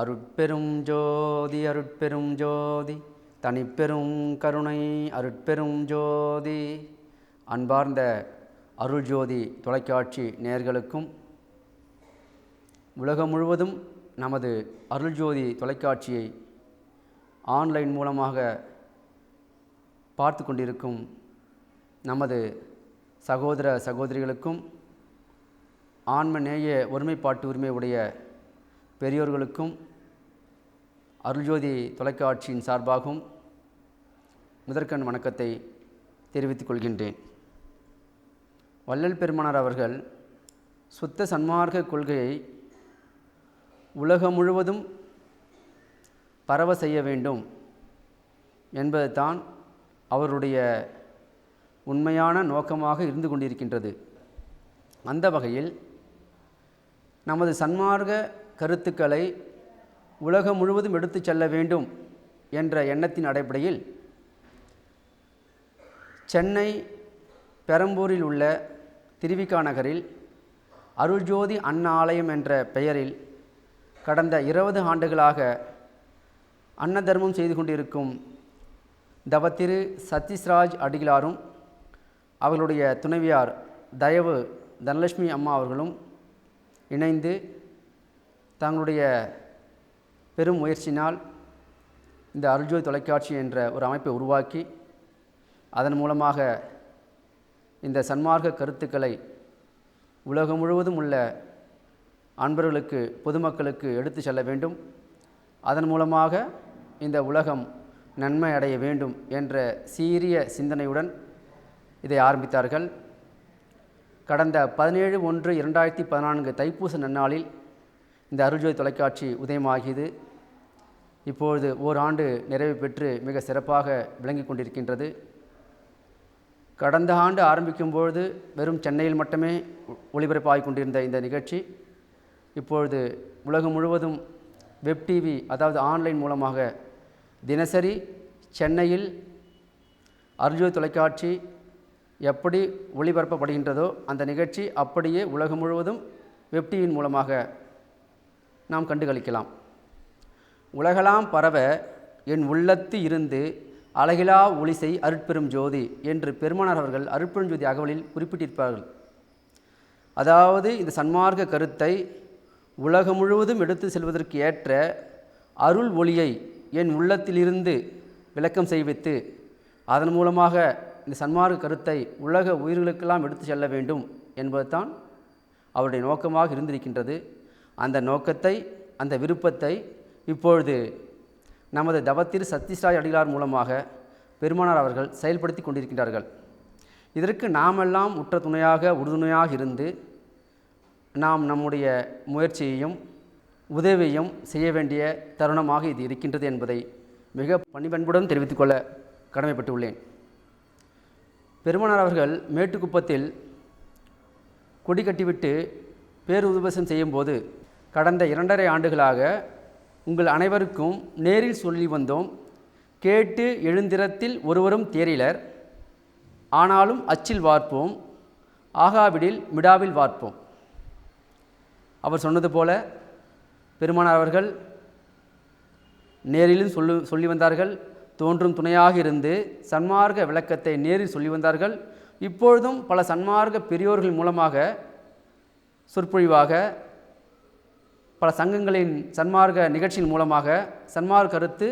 அருட்பெரும் ஜோதி அருட்பெரும் ஜோதி தனிப்பெரும் கருணை அருட்பெரும் ஜோதி. அன்பார்ந்த அருள் ஜோதி தொலைக்காட்சி நேயர்களுக்கும் உலகம் முழுவதும் நமது அருள் ஜோதி தொலைக்காட்சியை ஆன்லைன் மூலமாக பார்த்து கொண்டிருக்கும் நமது சகோதர சகோதரிகளுக்கும் ஆன்மநேய ஒருமைப்பாட்டு உரிமை உடைய பெரியோர்களுக்கும் அருள்ஜோதி தொலைக்காட்சியின் சார்பாகவும் முதற்கண் வணக்கத்தை தெரிவித்துக் கொள்கின்றேன். வள்ளல் பெருமானார் அவர்கள் சுத்த சன்மார்க்க கொள்கையை உலகம் முழுவதும் பரவ செய்ய வேண்டும் என்பது தான் அவருடைய உண்மையான நோக்கமாக இருந்து கொண்டிருக்கின்றது. அந்த வகையில் நமது சன்மார்க்க கருத்துக்களை உலகம் முழுவதும் எடுத்து செல்ல வேண்டும் என்ற எண்ணத்தின் அடிப்படையில் சென்னை பெரம்பூரில் உள்ள திருவிகா நகரில் அருள்ஜோதி அன்ன ஆலயம் என்ற பெயரில் கடந்த 20 ஆண்டுகளாக அன்ன தர்மம் செய்து கொண்டிருக்கும் தவத்திரு சதீஷ்ராஜ் அடிகளாரும் அவர்களுடைய துணைவியார் தயவு தனலட்சுமி அம்மா அவர்களும் இணைந்து தங்களுடைய பெரும் முயற்சியினால் இந்த அருள்ஜோதி தொலைக்காட்சி என்ற ஒரு அமைப்பை உருவாக்கி அதன் மூலமாக இந்த சன்மார்க்க கருத்துக்களை உலகம் முழுவதும் உள்ள அன்பர்களுக்கு பொதுமக்களுக்கு எடுத்து செல்ல வேண்டும், அதன் மூலமாக இந்த உலகம் நன்மை அடைய வேண்டும் என்ற சீரிய சிந்தனையுடன் இதை ஆரம்பித்தார்கள். கடந்த 17/1/2014 தைப்பூச நன்னாளில் இந்த அருள்ஜோதி தொலைக்காட்சி உதயமாகியது. இப்பொழுது ஓராண்டு நிறைவு பெற்று மிக சிறப்பாக விளங்கி கொண்டிருக்கின்றது. கடந்த ஆண்டு ஆரம்பிக்கும்பொழுது வெறும் சென்னையில் மட்டுமே ஒளிபரப்பாகிக் கொண்டிருந்த இந்த நிகழ்ச்சி இப்பொழுது உலகம் முழுவதும் வெப் டிவி, அதாவது ஆன்லைன் மூலமாக தினசரி சென்னையில் அருள்ஜோதி தொலைக்காட்சி எப்படி ஒளிபரப்பப்படுகின்றதோ அந்த நிகழ்ச்சி அப்படியே உலகம் முழுவதும் வெப் டிவியின் மூலமாக நாம் கண்டுகளிக்கலாம். உலகெல்லாம் பரவ என் உள்ளத்து இருந்து அழகிலா ஒளிசை அருட்பெரும் ஜோதி என்று பெருமானார் அவர்கள் அருட்பெரும் ஜோதி அகவலில் குறிப்பிட்டிருப்பார்கள். அதாவது இந்த சன்மார்க்க கருத்தை உலகம் முழுவதும் எடுத்து செல்வதற்கு ஏற்ற அருள் ஒளியை என் உள்ளத்திலிருந்து விளக்கம் செய்வித்து அதன் மூலமாக இந்த சன்மார்க்க கருத்தை உலக உயிர்களுக்கெல்லாம் எடுத்து செல்ல வேண்டும் என்பதுதான் அவருடைய நோக்கமாக இருந்திருக்கின்றது. அந்த நோக்கத்தை, அந்த விருப்பத்தை இப்பொழுது நமது தவத்திரு சதீஷ்ராஜ் அடிகளார் மூலமாக பெருமானார் அவர்கள் செயல்படுத்தி கொண்டிருக்கின்றார்கள். இதற்கு நாமெல்லாம் உற்ற துணையாக உறுதுணையாக இருந்து நாம் நம்முடைய முயற்சியையும் உதவியையும் செய்ய வேண்டிய தருணமாக இது இருக்கின்றது என்பதை மிக பணிபண்புடன் தெரிவித்துக்கொள்ள கடமைப்பட்டுள்ளேன். பெருமானார் அவர்கள் மேட்டுக்குப்பத்தில் கொடி கட்டிவிட்டு பேருபதேசம் செய்யும்போது கடந்த 2.5 ஆண்டுகளாக உங்கள் அனைவருக்கும் நேரில் சொல்லி வந்தோம், கேட்டு எழுந்திரத்தில் ஒருவரும் தேரிலர், ஆனாலும் அச்சில் வார்ப்போம், ஆகாவிடில் மிடாவில் வார்ப்போம். அவர் சொன்னது போல பெருமானார் அவர்கள் நேரிலும் சொல்லி வந்தார்கள், தோன்றும் துணையாக இருந்து சன்மார்க்க விளக்கத்தை நேரில் சொல்லி வந்தார்கள். இப்பொழுதும் பல சன்மார்க்க பெரியோர்கள் மூலமாக சொற்பொழிவாக பல சங்கங்களின் சன்மார்க்க நிகழ்ச்சியின் மூலமாக சன்மார்க்க கருத்து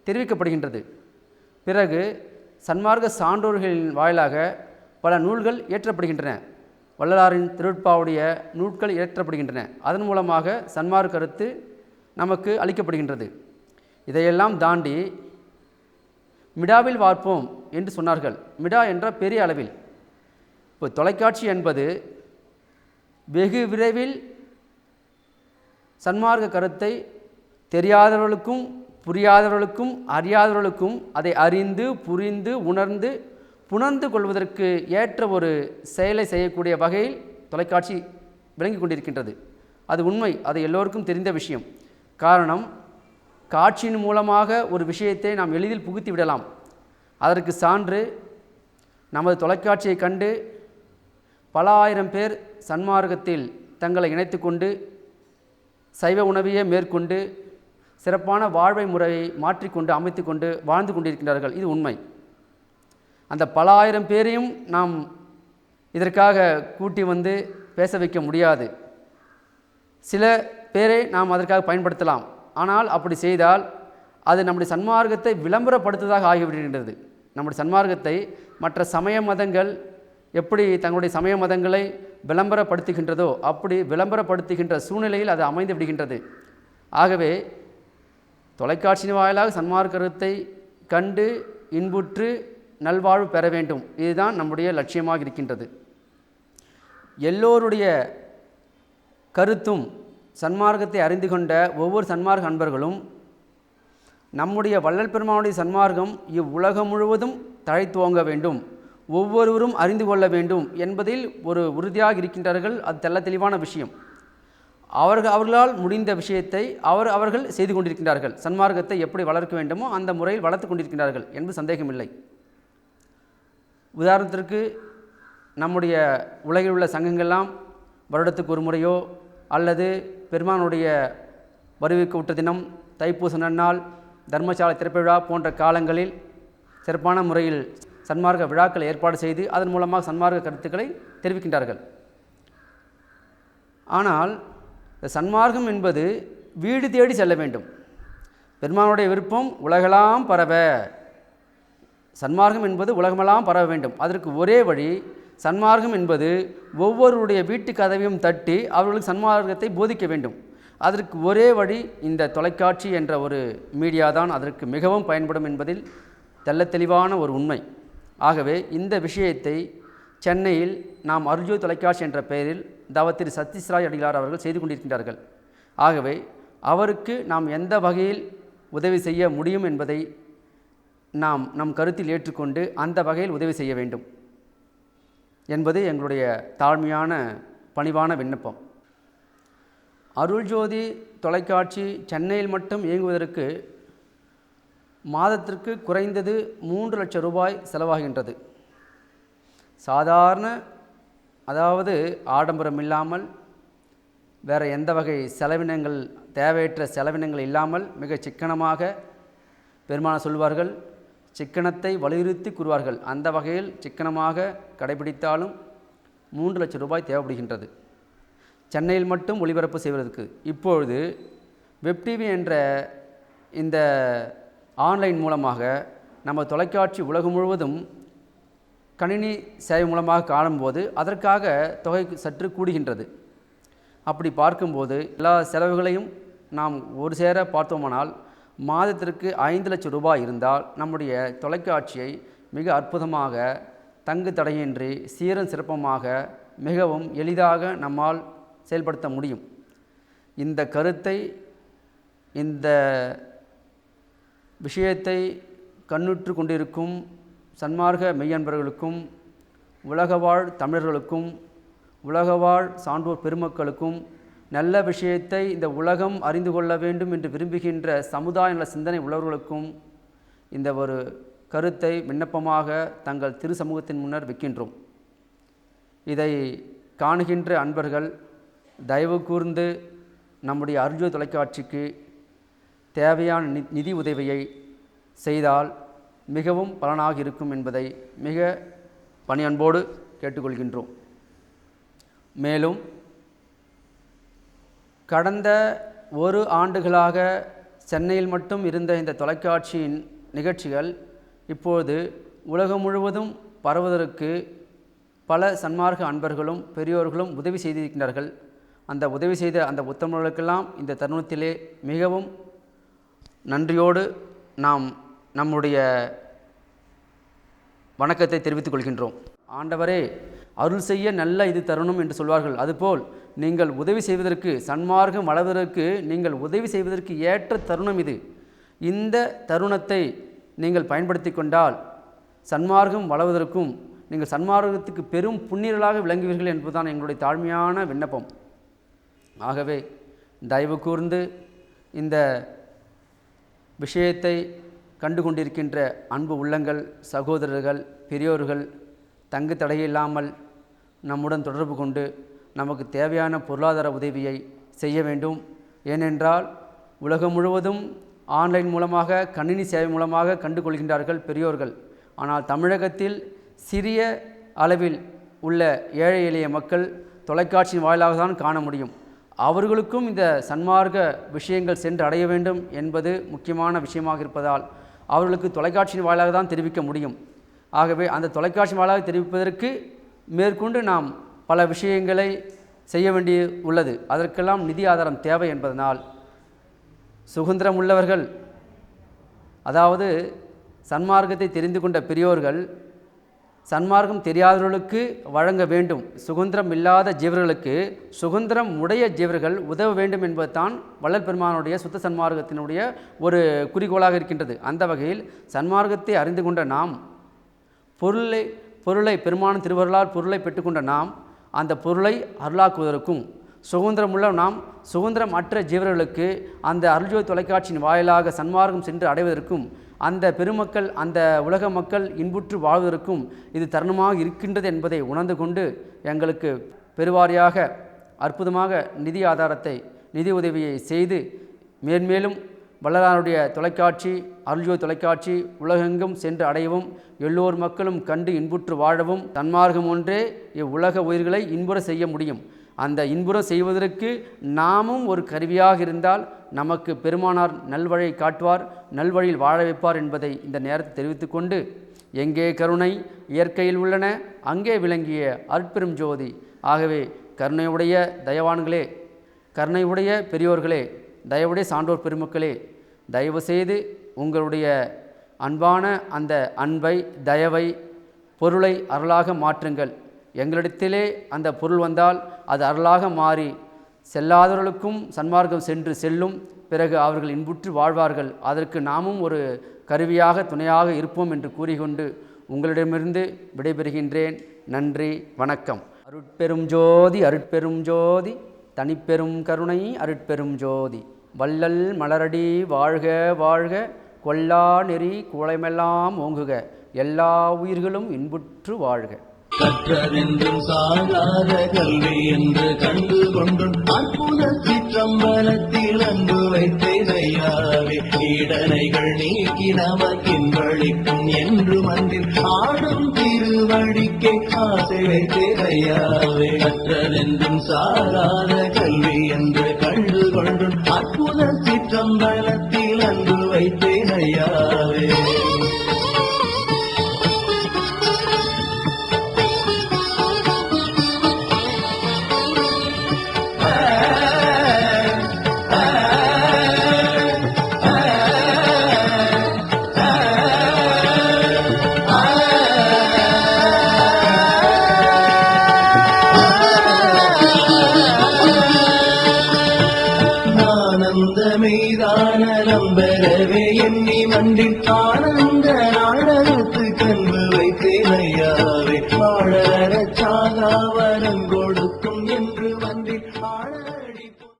தெரிவிக்கப்படுகின்றது. பிறகு சன்மார்க்க சான்றோர்களின் வாயிலாக பல நூல்கள் இயற்றப்படுகின்றன, வள்ளலாரின் திருட்பாவுடைய நூல்கள் இயற்றப்படுகின்றன. அதன் மூலமாக சன்மார்க்க கருத்து நமக்கு அளிக்கப்படுகின்றது. இதையெல்லாம் தாண்டி மிடாவில் வார்ப்போம் என்று சொன்னார்கள். மிடா என்ற பெரிய அளவில் இப்போ தொலைக்காட்சி என்பது வெகு விரைவில் சன்மார்க்க கருத்தை தெரியாதவர்களுக்கும் புரியாதவர்களுக்கும் அறியாதவர்களுக்கும் அதை அறிந்து புரிந்து உணர்ந்து புணர்ந்து கொள்வதற்கு ஏற்ற ஒரு செயலை செய்யக்கூடிய வகையில் தொலைக்காட்சி விளங்கி கொண்டிருக்கின்றது. அது உண்மை, அது எல்லோருக்கும் தெரிந்த விஷயம். காரணம், காட்சியின் மூலமாக ஒரு விஷயத்தை நாம் எளிதில் புகுத்தி விடலாம். அதற்கு சான்று நமது தொலைக்காட்சியை கண்டு பல ஆயிரம் பேர் சன்மார்க்கத்தில் தங்களை இணைத்து கொண்டு சைவ உணவையே மேற்கொண்டு சிறப்பான வாழ்வை முறையை மாற்றிக்கொண்டு அமைத்து கொண்டு வாழ்ந்து கொண்டிருக்கின்றார்கள். இது உண்மை. அந்த பல ஆயிரம் பேரையும் நாம் இதற்காக கூட்டி வந்து பேச வைக்க முடியாது. சில பேரை நாம் அதற்காக பயன்படுத்தலாம். ஆனால் அப்படி செய்தால் அது நம்முடைய சன்மார்க்கத்தை விளம்பரப்படுத்துவதாக ஆகிவிடுகின்றது. நம்முடைய சன்மார்க்கத்தை மற்ற சமய மதங்கள் எப்படி தங்களுடைய சமய மதங்களை விளம்பரப்படுத்துகின்றதோ அப்படி விளம்பரப்படுத்துகின்ற சூழ்நிலையில் அது அமைந்து விடுகின்றது. ஆகவே தொலைக்காட்சியின் வாயிலாக சன்மார்க்கத்தை கண்டு இன்புற்று நல்வாழ்வு பெற வேண்டும். இதுதான் நம்முடைய லட்சியமாக இருக்கின்றது. எல்லோருடைய கருத்தும் சன்மார்க்கத்தை அறிந்து கொண்ட ஒவ்வொரு சன்மார்க்க அன்பர்களும் நம்முடைய வள்ளல் பெருமானுடைய சன்மார்க்கம் இவ்வுலகம் முழுவதும் தழைத்துவங்க வேண்டும், ஒவ்வொருவரும் அறிந்து கொள்ள வேண்டும் என்பதில் ஒரு உறுதியாக இருக்கின்றார்கள். அது தெள்ள தெளிவான விஷயம். அவர்களால் முடிந்த விஷயத்தை அவர்கள் செய்து கொண்டிருக்கின்றார்கள். சன்மார்க்கத்தை எப்படி வளர்க்க வேண்டுமோ அந்த முறையில் வளர்த்து கொண்டிருக்கின்றார்கள் என்பது சந்தேகமில்லை. உதாரணத்திற்கு நம்முடைய உலகில் உள்ள சங்கங்கள்லாம் வருடத்துக்கு ஒரு முறையோ அல்லது பெருமானுடைய வருவிக்கு விட்ட தினம், தைப்பூச நன்னாள், தர்மசாலை திறப்பு விழா போன்ற காலங்களில் சிறப்பான முறையில் சன்மார்க்க விழாக்களை ஏற்பாடு செய்து அதன் மூலமாக சன்மார்க்க கருத்துக்களை தெரிவிக்கின்றார்கள். ஆனால் சன்மார்க்கம் என்பது வீடு தேடி செல்ல வேண்டும். பெருமானுடைய விருப்பம் உலகெல்லாம் பரவ, சன்மார்க்கம் என்பது உலகமெல்லாம் பரவ வேண்டும். அதற்கு ஒரே வழி, சன்மார்க்கம் என்பது ஒவ்வொருடைய வீட்டு கதவையும் தட்டி அவர்களுக்கு சன்மார்க்கத்தை போதிக்க வேண்டும். அதற்கு ஒரே வழி இந்த தொலைக்காட்சி என்ற ஒரு மீடியா தான் அதற்கு மிகவும் பயன்படும் என்பதில் தெள்ள தெளிவான ஒரு உண்மை. ஆகவே இந்த விஷயத்தை சென்னையில் நாம் அருள்ஜோதி தொலைக்காட்சி என்ற பெயரில் தவத்திரு சத்தீஸ்ராய் அடிகளார் அவர்கள் செய்து கொண்டிருக்கின்றார்கள். ஆகவே அவருக்கு நாம் எந்த வகையில் உதவி செய்ய முடியும் என்பதை நாம் நம் கருத்தில் ஏற்றுக்கொண்டு அந்த வகையில் உதவி செய்ய வேண்டும் என்பது எங்களுடைய தாழ்மையான பணிவான விண்ணப்பம். அருள்ஜோதி தொலைக்காட்சி சென்னையில் மட்டும் இயங்குவதற்கு மாதத்திற்கு குறைந்தது 3 லட்சம் ரூபாய் செலவாகின்றது. சாதாரண, அதாவது ஆடம்பரம் இல்லாமல், வேறு எந்த வகை செலவினங்கள், தேவையற்ற செலவினங்கள் இல்லாமல் மிக சிக்கனமாக பெருமான சொல்வார்கள், சிக்கனத்தை வலியுறுத்தி கூறுவார்கள். அந்த வகையில் சிக்கனமாக கடைபிடித்தாலும் 3 லட்சம் ரூபாய் தேவைப்படுகின்றது சென்னையில் மட்டும் ஒளிபரப்பு செய்வதற்கு. இப்பொழுது வெப் டிவி என்ற இந்த ஆன்லைன் மூலமாக நம்ம தொலைக்காட்சி உலகம் முழுவதும் கணினி சேவை மூலமாக காணும்போது அதற்காக தொகை சற்று கூடுகின்றது. அப்படி பார்க்கும்போது எல்லா செலவுகளையும் நாம் ஒரு சேர பார்த்தோமானால் மாதத்திற்கு 5 லட்சம் ரூபாய் இருந்தால் நம்முடைய தொலைக்காட்சியை மிக அற்புதமாக தங்கு தடையின்றி சீரும் சிறப்பமாக மிகவும் எளிதாக நம்மால் செயல்படுத்த முடியும். இந்த கருத்தை, இந்த விஷயத்தை கண்ணுற்று கொண்டிருக்கும் சன்மார்க்க மெய்யன்பர்களுக்கும், உலகவாழ் தமிழர்களுக்கும், உலகவாழ் சான்றோர் பெருமக்களுக்கும், நல்ல விஷயத்தை இந்த உலகம் அறிந்து கொள்ள வேண்டும் என்று விரும்புகின்ற சமுதாய நல சிந்தனை உள்ளவர்களுக்கும் இந்த ஒரு கருத்தை விண்ணப்பமாக தங்கள் திரு சமூகத்தின் முன்னர் வைக்கின்றோம். இதை காணுகின்ற அன்பர்கள் தயவு கூர்ந்து நம்முடைய அருள்ஜோதி தொலைக்காட்சிக்கு தேவையான நிதி உதவியை செய்தால் மிகவும் பலனாக இருக்கும் என்பதை மிக பணியன்போடு கேட்டுக்கொள்கின்றோம். மேலும் கடந்த 1 ஆண்டுகளாக சென்னையில் மட்டும் இருந்த இந்த தொலைக்காட்சியின் நிகழ்ச்சிகள் இப்போது உலகம் முழுவதும் பரவுவதற்கு பல சன்மார்க்க அன்பர்களும் பெரியோர்களும் உதவி செய்திருக்கிறார்கள். அந்த உதவி செய்த அந்த உத்தமர்களுக்கெல்லாம் இந்த தருணத்திலே மிகவும் நன்றியோடு நாம் நம்முடைய வணக்கத்தை தெரிவித்துக் கொள்கின்றோம். ஆண்டவரே, அருள் செய்ய நல்ல இது தருணம் என்று சொல்வார்கள். அதுபோல் நீங்கள் உதவி செய்வதற்கு, சன்மார்க்கம் வளர்வதற்கு நீங்கள் உதவி செய்வதற்கு ஏற்ற தருணம் இது. இந்த தருணத்தை நீங்கள் பயன்படுத்தி கொண்டால் சன்மார்க்கம் வளர்வதற்கும் நீங்கள் சன்மார்க்கத்துக்கு பெரும் புண்ணியர்களாக விளங்குவீர்கள் என்பதுதான் எங்களுடைய தாழ்மையான விண்ணப்பம். ஆகவே தயவு கூர்ந்து இந்த விஷயத்தை கண்டு கொண்டிருக்கின்ற அன்பு உள்ளங்கள், சகோதரர்கள், பெரியோர்கள் தங்கு தடையில்லாமல் நம்முடன் தொடர்பு கொண்டு நமக்கு தேவையான பொருளாதார உதவியை செய்ய வேண்டும். ஏனென்றால் உலகம் முழுவதும் ஆன்லைன் மூலமாக கணினி சேவை மூலமாக கண்டு கொள்கின்றார்கள் பெரியோர்கள். ஆனால் தமிழகத்தில் சிறிய அளவில் உள்ள ஏழை எளிய மக்கள் தொலைக்காட்சியின் வாயிலாக தான் காண முடியும். அவர்களுக்கும் இந்த சன்மார்க்க விஷயங்கள் சென்று அடைய வேண்டும் என்பது முக்கியமான விஷயமாக இருப்பதால் அவர்களுக்கு தொலைக்காட்சியின் வாயிலாக தான் தெரிவிக்க முடியும். ஆகவே அந்த தொலைக்காட்சி வாயிலாக தெரிவிப்பதற்கு மேற்கொண்டு நாம் பல விஷயங்களை செய்ய வேண்டி உள்ளது. அதற்கெல்லாம் நிதி ஆதாரம் தேவை என்பதனால் சுதந்திரம் உள்ளவர்கள், அதாவது சன்மார்க்கத்தை தெரிந்து கொண்ட பெரியோர்கள் சன்மார்க்கம் தெரியாதவர்களுக்கு வழங்க வேண்டும். சுதந்திரம் இல்லாத ஜீவர்களுக்கு சுதந்திரம் உடைய ஜீவர்கள் உதவ வேண்டும் என்பதுதான் வள்ளல் பெருமானுடைய சுத்த சன்மார்க்கத்தினுடைய ஒரு குறிக்கோளாக இருக்கின்றது. அந்த வகையில் சன்மார்க்கத்தை அறிந்து கொண்ட நாம் பொருளை பெருமான் திருவருளால் பொருளை பெற்றுக்கொண்ட நாம் அந்த பொருளை அருளாக்குவதற்கும், சுதந்திரமுள்ள நாம் சுதந்திரம் அற்ற ஜீவர்களுக்கு அந்த அருள்ஜோதி தொலைக்காட்சியின் வாயிலாக சன்மார்க்கம் சென்று அடைவதற்கும், அந்த பெருமக்கள் அந்த உலக மக்கள் இன்புற்று வாழ்வதற்கும் இது தருணமாக இருக்கின்றது என்பதை உணர்ந்து கொண்டு எங்களுக்கு பெருவாரியாக அற்புதமாக நிதி ஆதாரத்தை நிதி உதவியை செய்து மேன்மேலும் வள்ளலாருடைய தொலைக்காட்சி அருள்ஜோதி தொலைக்காட்சி உலகெங்கும் சென்று அடையவும், எல்லோர் மக்களும் கண்டு இன்புற்று வாழவும் தன்மார்க்கம் ஒன்றே இவ்வுலக உயிர்களை இன்புற செய்ய முடியும். அந்த இன்புற செய்வதற்கு நாமும் ஒரு கருவியாக இருந்தால் நமக்கு பெருமானார் நல்வழியை காட்டுவார், நல்வழியில் வாழ வைப்பார் என்பதை இந்த நேரத்தை தெரிவித்துக் கொண்டு, எங்கே கருணை இயற்கையில் உள்ளன அங்கே விளங்கிய அருட்பெரும் ஜோதி. ஆகவே கருணையுடைய தயவான்களே, கருணையுடைய பெரியோர்களே, தயவுடைய சான்றோர் பெருமக்களே, தயவு செய்து உங்களுடைய அன்பான அந்த அன்பை தயவை பொருளை அருளாக மாற்றுங்கள். எங்களிடத்திலே அந்த பொருள் வந்தால் அது அருளாக மாறி செல்லாதவர்களுக்கும் சன்மார்க்கம் சென்று செல்லும். பிறகு அவர்கள் இன்புற்று வாழ்வார்கள். அதற்கு நாமும் ஒரு கருவியாக துணையாக இருப்போம் என்று கூறிக்கொண்டு உங்களிடமிருந்து விடைபெறுகின்றேன். நன்றி, வணக்கம். அருட்பெரும் ஜோதி அருட்பெரும் ஜோதி தனிப்பெரும் கருணை அருட்பெரும் ஜோதி. வள்ளல் மலரடி வாழ்க வாழ்க, கொல்லா நெறி குவளைமெல்லாம் ஓங்குக, எல்லா உயிர்களும் இன்புற்று வாழ்க. கற்றதென்றும் சாகாத கல்வி என்று கண்டு கொண்டும் அற்புத சிற்றம்பலத்தில் அன்பு வைத்தேனையாவே, ஈடனைகள் நீக்கி நமக்கின்பளிக்கும் என்று மன்றில் ஆடும் திருவடிக்கை ஆசை வைத்தேனையாவே. கற்றதென்றும் சாகாத கல்வி என்று கண்டு கொண்டும் அற்புத சிற்றம்பலத்தில் அன்பு வைத்தேனையாவே. ஆனந்தமே நம்பரவே எண்ணி மண்டில் ஆனந்த நாடகத்து கண்பு